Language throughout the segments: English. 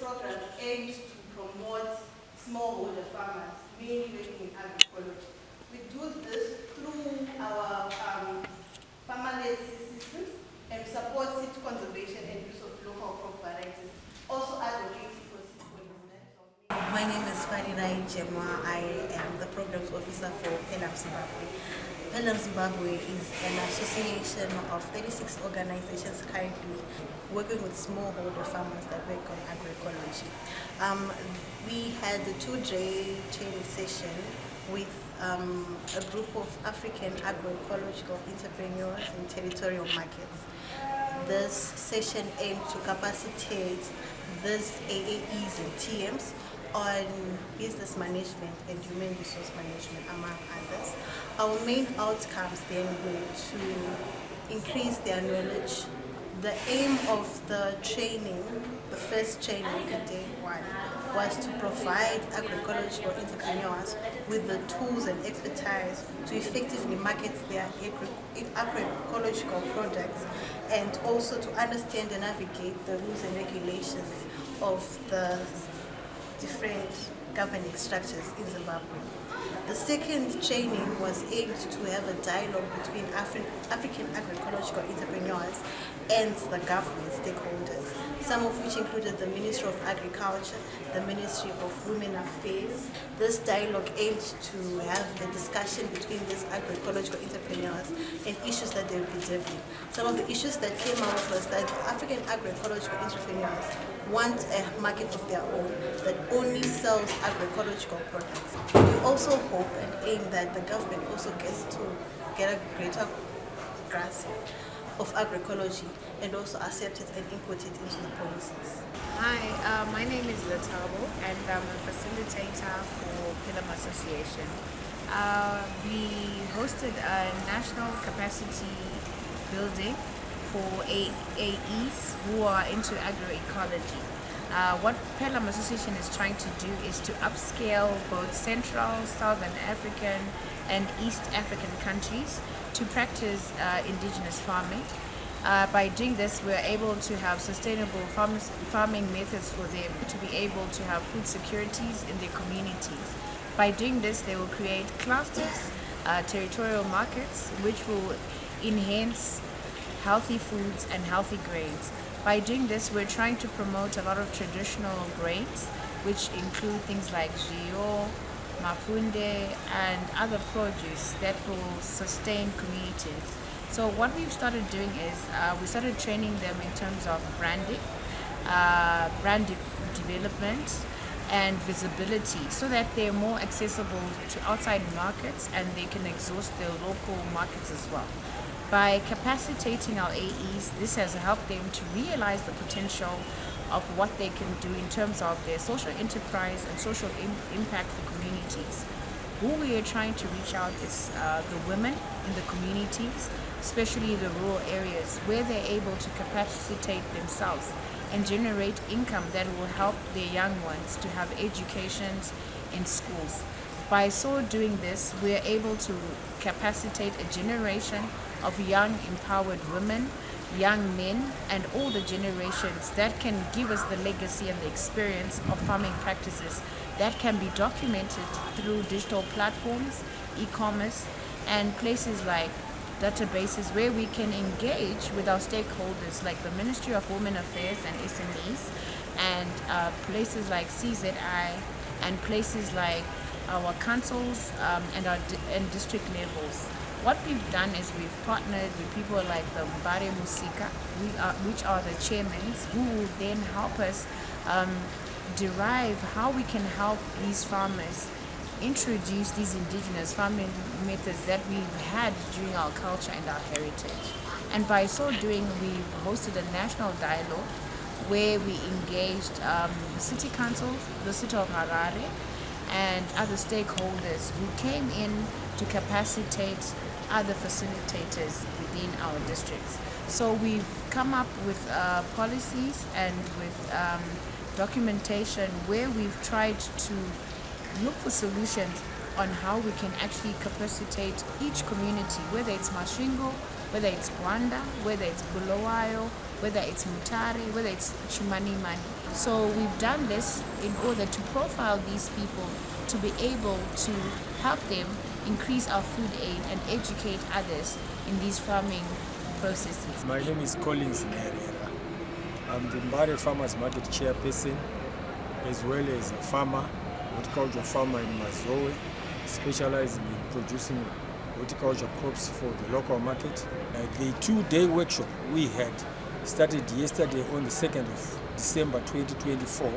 program aims to promote smallholder farmers, mainly working in agroecology. We do this through our farmer-led systems and support seed conservation and use of local crop varieties. Also advocating for seed pollination. My name is Farida Jemwa. I am the Programs Officer for Pelum Zimbabwe. Pelum Zimbabwe is an association of 36 organizations currently working with smallholder farmers that work on agroecology. We had the two-day training session with a group of African agroecological entrepreneurs in territorial markets. This session aimed to capacitate these AAEs and TMs on business management and human resource management, among others. Our main outcomes then were to increase their knowledge. The aim of the training, the first training, day one, was to provide agroecological entrepreneurs with the tools and expertise to effectively market their agroecological products, and also to understand and navigate the rules and regulations of the different governing structures in Zimbabwe. The second training was aimed to have a dialogue between African agroecological entrepreneurs and the government stakeholders, some of which included the Ministry of Agriculture, the Ministry of Women Affairs. This dialogue aimed to have a discussion between these agroecological entrepreneurs and issues that they would be dealing. Some of the issues that came out was that African agroecological entrepreneurs want a market of their own that only sells agroecological products. We also hope and aim that the government also gets to get a greater grasp of agroecology and also accept it and import it into the policies. Hi, my name is Latabo and I'm a facilitator for Pelum Association. We hosted a national capacity building for AEs who are into agroecology. What Pelum Association is trying to do is to upscale both Central, Southern African and East African countries to practice indigenous farming. By doing this, we're able to have sustainable farming methods for them to be able to have food securities in their communities. By doing this, they will create clusters, territorial markets, which will enhance healthy foods and healthy grains. By doing this, we're trying to promote a lot of traditional grains, which include things like gio, mafunde, and other produce that will sustain communities. So what we've started doing is we started training them in terms of branding, brand development, and visibility, so that they're more accessible to outside markets and they can exhaust their local markets as well. By capacitating our AEs, this has helped them to realize the potential of what they can do in terms of their social enterprise and social impact for communities. Who we are trying to reach out is the women in the communities, especially the rural areas, where they're able to capacitate themselves and generate income that will help their young ones to have educations in schools. By so doing this, we are able to capacitate a generation of young empowered women, young men, and all the generations that can give us the legacy and the experience of farming practices that can be documented through digital platforms, e-commerce, and places like databases where we can engage with our stakeholders like the Ministry of Women Affairs and SMEs, and places like CZI, and places like our councils and district levels. What we've done is we've partnered with people like the Mbare Musika, which are the chairmen, who will then help us derive how we can help these farmers introduce these indigenous farming methods that we've had during our culture and our heritage. And by so doing, we've hosted a national dialogue where we engaged the city council, the city of Harare, and other stakeholders who came in to capacitate other facilitators within our districts. So we've come up with policies and with documentation where we've tried to look for solutions on how we can actually capacitate each community, whether it's Mashingo whether it's Gwanda, whether it's Bulawayo, whether it's Mutare, whether it's Chimanimani. So we've done this in order to profile these people, to be able to help them increase our food aid and educate others in these farming processes. My name is Pelum Zim. I'm the Mbare Farmers Market Chairperson, as well as a farmer, horticulture farmer in Mazoe, specializing in producing horticulture crops for the local market. The two-day workshop we had started yesterday on the 2nd of December 2024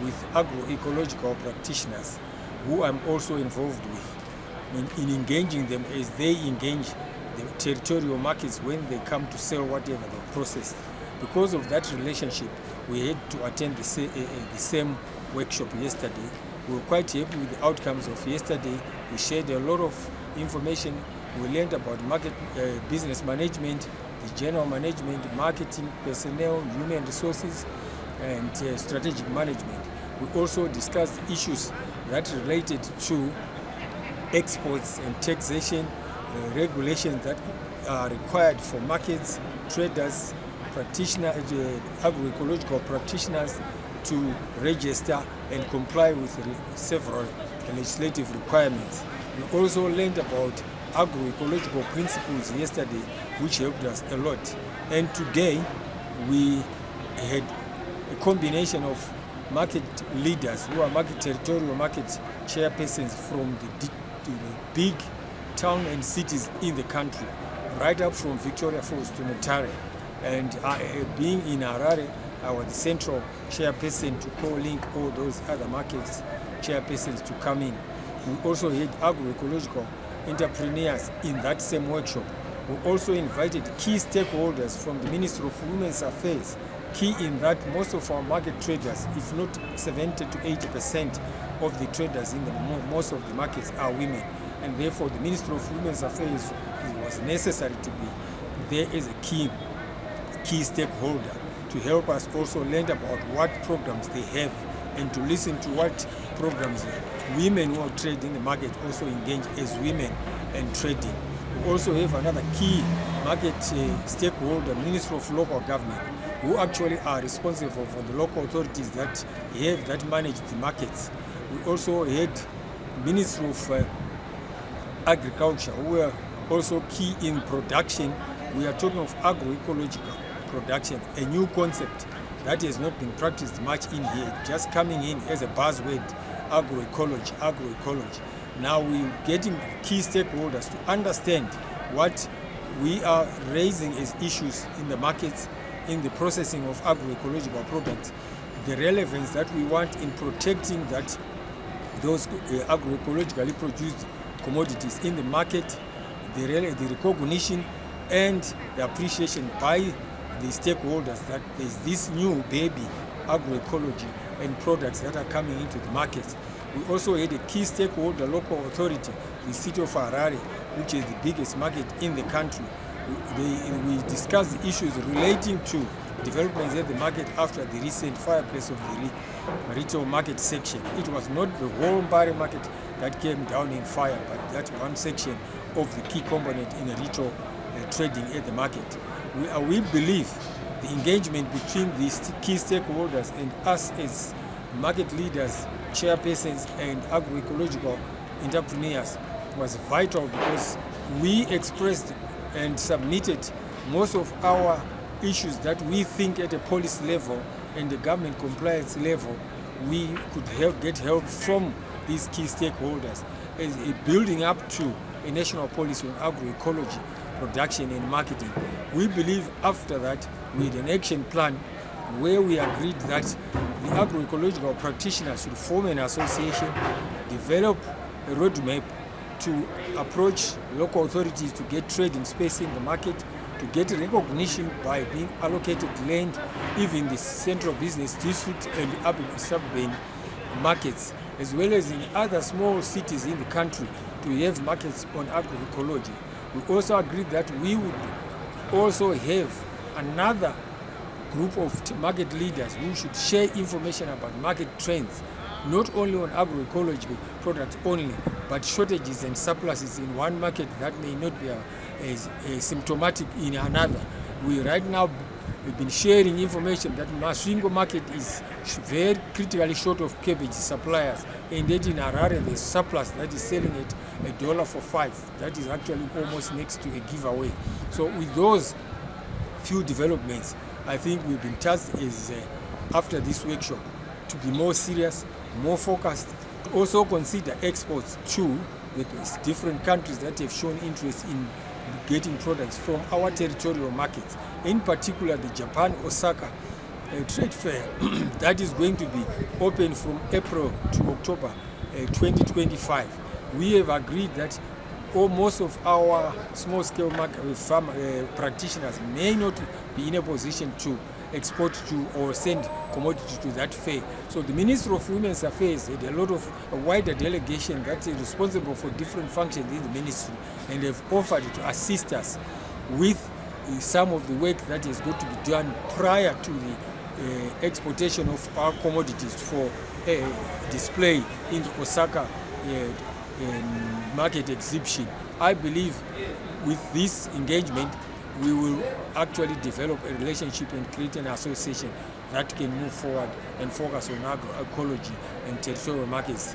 with agroecological practitioners, who I'm also involved with in engaging them as they engage the territorial markets when they come to sell whatever they process. Because of that relationship, we had to attend the same workshop yesterday. We were quite happy with the outcomes of yesterday. We shared a lot of information. We learned about market business management, the general management, marketing, personnel, human resources, and strategic management. We also discussed issues that related to exports and taxation, regulations that are required for markets, traders, practitioners, agroecological practitioners to register and comply with several legislative requirements. We also learned about agroecological principles yesterday, which helped us a lot. And today we had a combination of market leaders who are territorial market chairpersons from the big town and cities in the country, right up from Victoria Falls to Mutare. And being in Harare, I was the central chairperson to co-link all those other markets chairpersons to come in. We also had agroecological entrepreneurs in that same workshop. We also invited key stakeholders from the Ministry of Women's Affairs, key in that most of our market traders, if not 70 to 80% of the traders in most of the markets are women. And therefore the Ministry of Women's Affairs was necessary to be there as a key stakeholder to help us also learn about what programs they have and to listen to what programs women who trade in the market also engage as women and trading. We also have another key market stakeholder, Ministry of Local Government, who actually are responsible for the local authorities that manage the markets. We also had Ministry of Agriculture, who are also key in production. We are talking of agroecological production, a new concept that has not been practiced much in here, just coming in as a buzzword, agroecology. Now we're getting key stakeholders to understand what we are raising as issues in the markets, in the processing of agroecological products, the relevance that we want in protecting those agroecologically produced commodities in the market, the recognition and the appreciation by the stakeholders that there's this new baby agroecology and products that are coming into the market. We also had a key stakeholder, local authority, the city of Harare, which is the biggest market in the country. We discussed the issues relating to developments at the market after the recent fireplace of the retail market section. It was not the whole Mbare market that came down in fire, but that's one section of the key component in the retail trading at the market. We believe the engagement between these key stakeholders and us as market leaders, chairpersons and agroecological entrepreneurs was vital, because we expressed and submitted most of our issues that we think at a policy level and the government compliance level we could get help from these key stakeholders as building up to a national policy on agroecology production and marketing. We believe after that we had an action plan where we agreed that the agroecological practitioners should form an association, develop a roadmap to approach local authorities to get trading space in the market, to get recognition by being allocated land, even the central business district and urban suburban markets, as well as in other small cities in the country, to have markets on agroecology. We also agreed that we would also have another group of market leaders who should share information about market trends not only on agroecology products only, but shortages and surpluses in one market that may not be as symptomatic in another. We right now we've been sharing information that Masvingo market is very critically short of cabbage suppliers, and that in Harare there's surplus that is selling at $1 for 5. That is actually almost next to a giveaway. So with those few developments, I think we've been tasked as after this workshop to be more serious, more focused, also consider exports to the different countries that have shown interest in getting products from our territorial markets, in particular the Japan Osaka trade fair that is going to be open from April to October 2025. We have agreed that most of our small-scale farm practitioners may not be in a position to export to or send commodities to that fair. So the Minister of Women's Affairs had a wider delegation that is responsible for different functions in the ministry, and have offered to assist us with some of the work that is going to be done prior to the exportation of our commodities for display in the Osaka market exhibition. I believe with this engagement we will actually develop a relationship and create an association that can move forward and focus on agroecology and territorial markets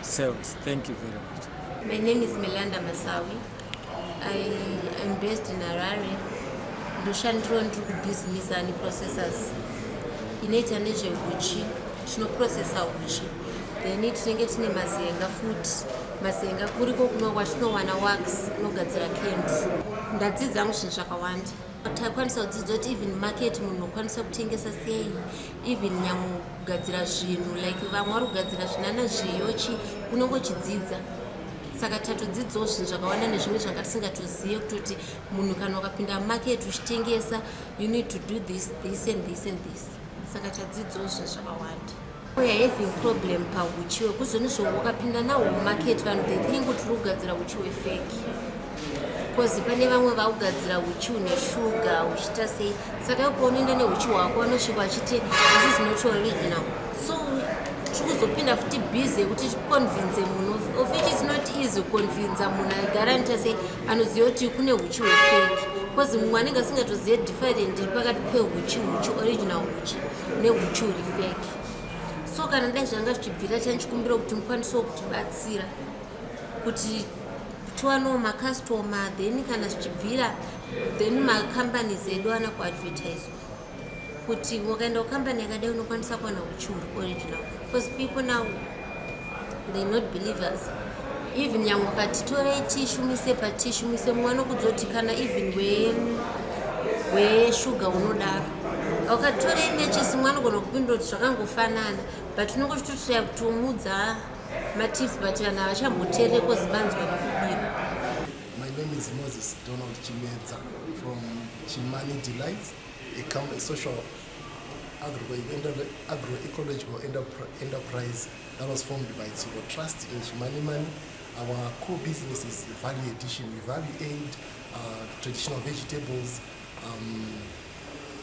sales. Thank you very much. My name is Melanda Masawi. I am based in Harare. Ndoshandiro ndiri kubhizinesi ani processors inoita nezveuchi, tinoprocessa uchi, then tinenge tine mazenga futi. Mazenga kuriko kuno kwatinowana wax inogadzira candles. Ndadzidza zvinhu zvakawanda. Takwanisa kudzidza kuti even market munhu unokwanisa kutengesa sei, even nyamugadzira zvinhu like vamwe vari kugadzira zvinana zveyochi unongochidzidza. Saka tatodzidzawo zvinhu zvakawanda nezvimwe zvanga tisingatozive kutoti munhu kana ukapinda market uchitengesa you need to do this and this and this. Saka tadzidzawo zvinhu zvakawanda. We are having problem pauchi wekuzonizvo wakapinda nawo mumarket vanhu they think kuti uri kugadzira uchi wefeki. Because pane vamwe vakugadzira uchi une shuga uchiita sei, saka ipo unoenda neuchi hwako vanosvika vachiti this is not original. So tiri kuzopinda futi busy kuti ticonvince munhu of which is not easy kuconvince munhu agara anoita sei anoziva kuti kune uchi wefeki. Because mumwe anenge asingatozive different pakati peuchi original uchi neuchi uri feki. So kana dai zvanga zvichibvira chanchikumbira kuti mukwanisewo kutibatsira kuti tiwanewo makastoma, then kana zvichibvira then macompanies edu ana kuadvertise kuti wakaenda kucompany yakadai unokwanisa kuwana uchi original. Because people now they not believers. Even nyamwe wakati torei tishu mise patishu mise mumwe anokudzoti kana even weshuga unodaro wakatorei mechisi mumwe anogona kupindura kuti zvakangofanana, but unongoti totoya kutomudza matips but vanhu havachamboteereri kozivanzwa nekubira. My name is Moses Donald Chimedza from Chimani Delights, a social agroecological enterprise that was formed by Tsuro Trust in Chimani. Our core business is value addition. We value aid traditional vegetables,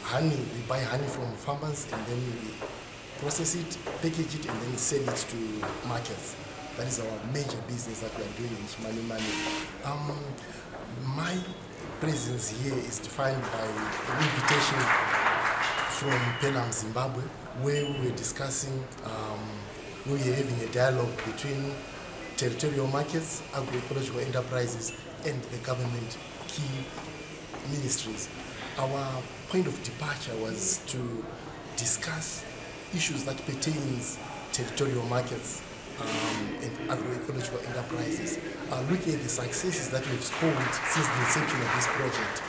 honey. We buy honey from farmers and then we process it, package it, and then sell it to markets. That is our major business that we are doing in Chimani. My presence here is defined by an invitation from Pelum, Zimbabwe, where we were discussing, we were having a dialogue between territorial markets, agroecological enterprises, and the government key ministries. Our point of departure was to discuss issues that pertains territorial markets and agroecological enterprises, looking at the successes that we've scored since the inception of this project,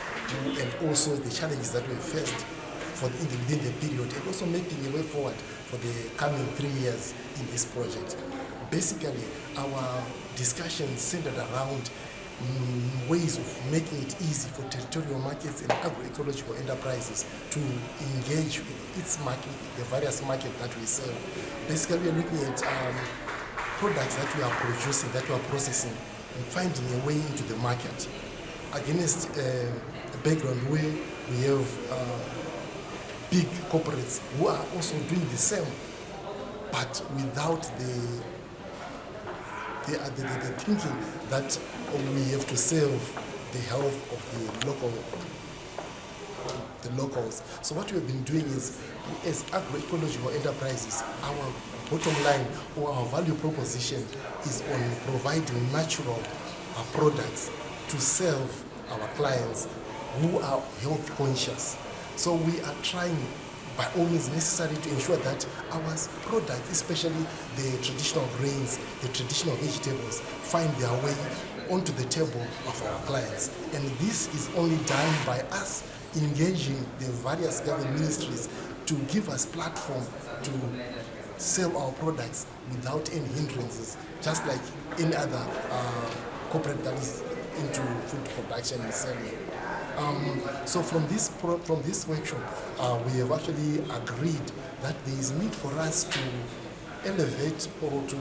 and also the challenges that we've faced within the period, and also making a way forward for the coming 3 years in this project. Basically, our discussion centered around ways of making it easy for territorial markets and agroecological enterprises to engage with its market, the various markets that we serve. Basically, we are looking at products that we are producing, that we are processing, and finding a way into the market against a background where we have big corporates who are also doing the same. but without the thinking that we have to save the health of the locals. So what we have been doing is, as agroecological enterprises, our bottom line or our value proposition is on providing natural products to serve our clients who are health conscious. So we are trying by all means necessary to ensure that our products, especially the traditional grains, the traditional vegetables, find their way onto the table of our clients. And this is only done by us engaging the various government ministries to give us platform to sell our products without any hindrances, just like any other corporate that is into food production and selling. So from this workshop, we have actually agreed that there is need for us to elevate or to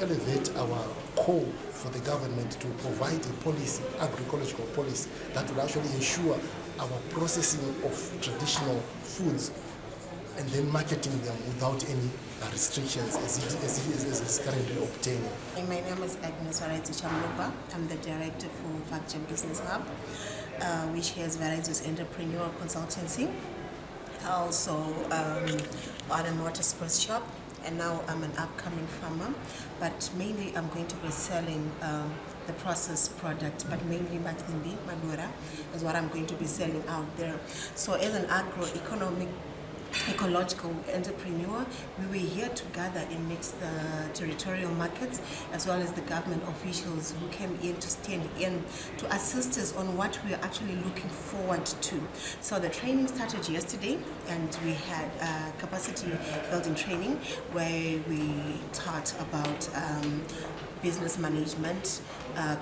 elevate our call for the government to provide a policy, agroecological policy, that will actually ensure our processing of traditional foods and then marketing them without any restrictions as it is currently obtained. My name is Agnes Chamluba. I'm the director for VACGEM Business Hub, which has various entrepreneurial consultancy. Also on a water sports shop, and now I'm an upcoming farmer, but mainly I'm going to be selling the processed product, but mainly Matindi, Madura is what I'm going to be selling out there. So as an ecological entrepreneur, we were here to gather and mix the territorial markets as well as the government officials who came in to stand in to assist us on what we are actually looking forward to. So the training started yesterday, and we had capacity building training where we taught about business management,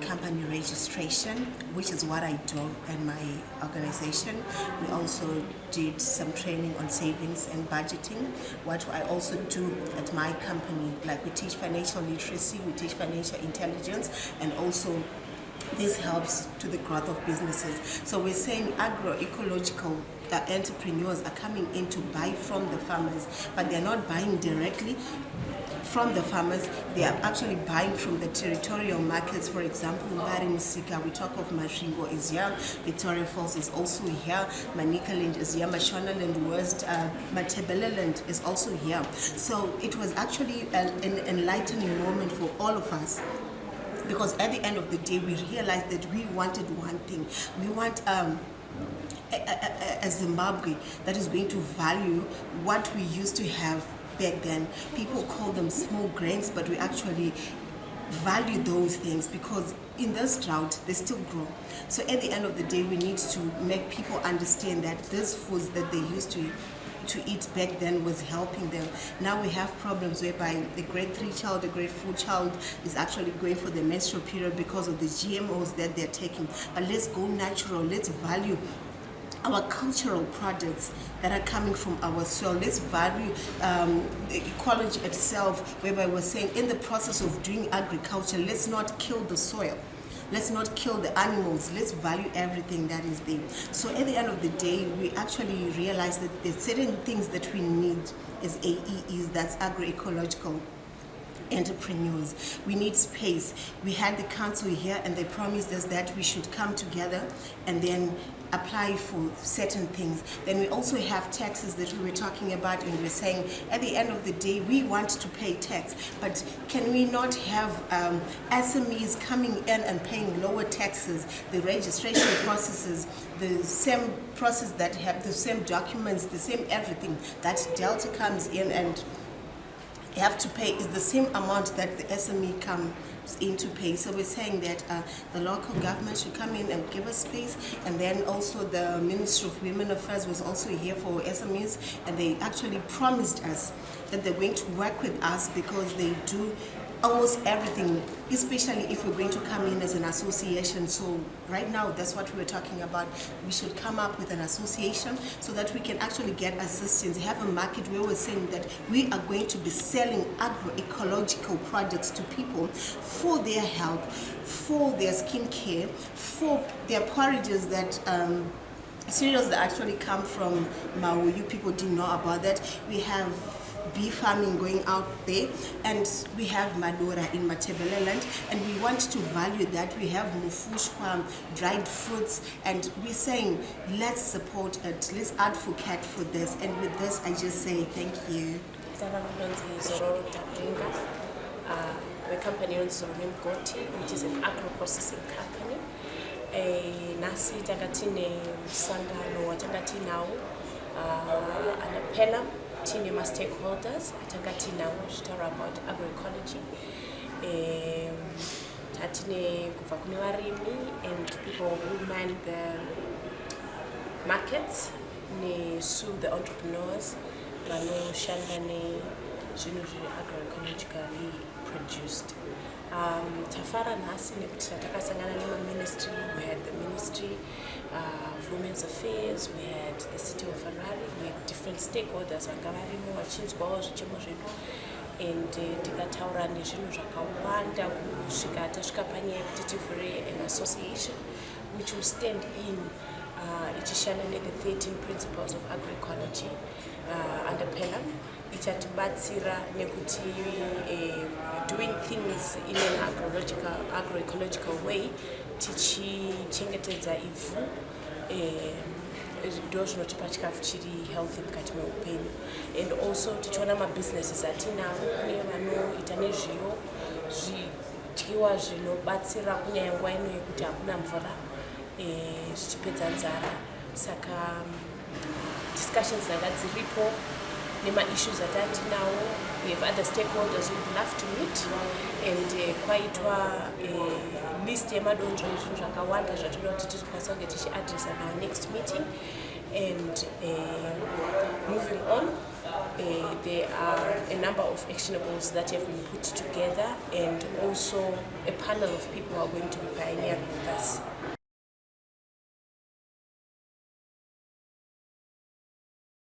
company registration, which is what I do in my organization. We also did some training on savings and budgeting, what I also do at my company. Like, we teach financial literacy, we teach financial intelligence, and also this helps to the growth of businesses. So we're saying agroecological entrepreneurs are coming in to buy from the farmers, but they're not buying directly from the farmers. They are actually buying from the territorial markets. For example, Mbari Musika, we talk of Mashingo is here, Victoria Falls is also here, Manicaland is here, Mashonaland West, Matebeleland is also here. So it was actually an enlightening moment for all of us, because at the end of the day we realized that we wanted one thing. We want a Zimbabwe that is going to value what we used to have back then. People call them small grains, but we actually value those things because in this drought they still grow. So at the end of the day, we need to make people understand that these foods that they used to eat back then was helping them. Now we have problems whereby the grade 3 child, the grade 4 child is actually going for the menstrual period because of the GMOs that they're taking. But let's go natural, let's value our cultural products that are coming from our soil. Let's value the ecology itself, whereby we're saying in the process of doing agriculture, let's not kill the soil. Let's not kill the animals. Let's value everything that is there. So at the end of the day, we actually realize that there's certain things that we need as AEEs, that's agroecological entrepreneurs. We need space. We had the council here and they promised us that we should come together and then apply for certain things. Then we also have taxes that we were talking about, and we're saying at the end of the day we want to pay tax, but can we not have SMEs coming in and paying lower taxes, the registration processes, the same process that have the same documents, the same everything, that Delta comes in and have to pay is the same amount that the SME comes in to pay. So we're saying that the local government should come in and give us space, and then also the Ministry of Women Affairs was also here for SMEs, and they actually promised us that they're going to work with us because they do almost everything, especially if we're going to come in as an association. So right now, that's what we were talking about. We should come up with an association so that we can actually get assistance, have a market where we're saying that we are going to be selling agroecological products to people for their health, for their skincare, for their porridges that cereals that actually come from Maui. You people didn't know about that. We have bee farming going out there, and we have Madura in Matebeleland, and we want to value that. We have Mufushwa, dried fruits, and we're saying let's support it, let's advocate for this. And with this, I just say thank you. The company owns Zorim Goti, which is an agro-processing company. Nasi tagatine sangano watangati now and a Pelum Zim stakeholders atangati now shitara about agroecology. Tatine kufakuni warimi and people who man the markets ne sue the entrepreneurs bano shandane agroecologically produced. Tafara nasi takasangana nima ministry. We had the Ministry of Women's Affairs, we had the City of Harare, we had different stakeholders vangavarimo vachinzwawo zvichemo zvedu, and tikataura nezvinhu zvakawanda kusvika tasvika panyaya yekuti tivhure an association which will stand in ichishanda the 13 principles of agroecology under Pelum. Ichatibatsira nekuti doing things in an agroecological way, tichichengetedza ivhu ndo zvinotipa chikafu chiri healthy mukati meupenyu. And also tichiona mabusinesses atinawo, kune vanoita nezviyo zvidyiwa zvinobatsira kunyanya nguva ino yekuti hakuna mvura zvichipedza nzara. Saka discussions dzanga dziripo nema issues atinawo, we have other stakeholders who would love to meet, and kwaitwa list yemadonzvo ezvinhu zvakawanda zvatoda kuti tikwanisa kunge tichiaddressa in our next meeting. And moving on, there are a number of actionables that have been put together, and also a panel of people who are going to be pioneering with us.